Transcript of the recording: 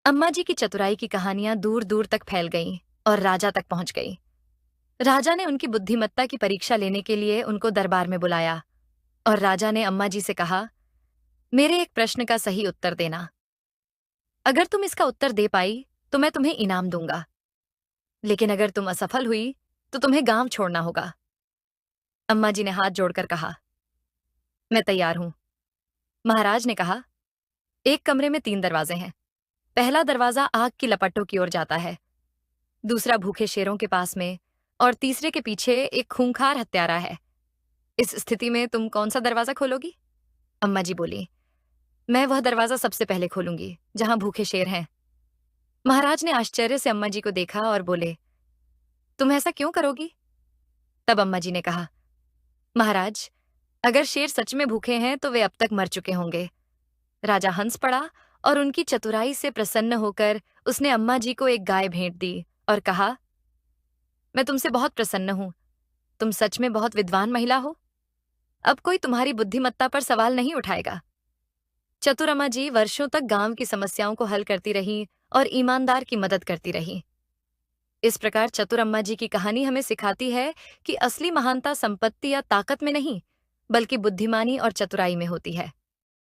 अम्मा जी की चतुराई की कहानियां दूर दूर तक फैल गईं और राजा तक पहुंच गई। राजा ने उनकी बुद्धिमत्ता की परीक्षा लेने के लिए उनको दरबार में बुलाया और राजा ने अम्मा जी से कहा, मेरे एक प्रश्न का सही उत्तर देना। अगर तुम इसका उत्तर दे पाई तो मैं तुम्हें इनाम दूंगा, लेकिन अगर तुम असफल हुई तो तुम्हें गांव छोड़ना होगा। अम्मा जी ने हाथ जोड़कर कहा, मैं तैयार हूं। महाराज ने कहा, एक कमरे में 3 दरवाजे हैं। पहला दरवाजा आग की लपटों की ओर जाता है, दूसरा भूखे शेरों के पास में, और तीसरे के पीछे एक खूंखार हत्यारा है। इस स्थिति में तुम कौन सा दरवाजा खोलोगी? अम्मा जी बोली, मैं वह दरवाजा सबसे पहले खोलूंगी जहां भूखे शेर हैं। महाराज ने आश्चर्य से अम्मा जी को देखा और बोले, तुम ऐसा क्यों करोगी? तब अम्मा जी ने कहा, महाराज, अगर शेर सच में भूखे हैं तो वे अब तक मर चुके होंगे। राजा हंस पड़ा और उनकी चतुराई से प्रसन्न होकर उसने अम्मा जी को एक गाय भेंट दी और कहा, मैं तुमसे बहुत प्रसन्न हूं। तुम सच में बहुत विद्वान महिला हो। अब कोई तुम्हारी बुद्धिमत्ता पर सवाल नहीं उठाएगा। चतुर अम्मा जी वर्षों तक गांव की समस्याओं को हल करती रहीं और ईमानदार की मदद करती रहीं। इस प्रकार चतुर अम्मा जी की कहानी हमें सिखाती है कि असली महानता संपत्ति या ताकत में नहीं, बल्कि बुद्धिमानी और चतुराई में होती है।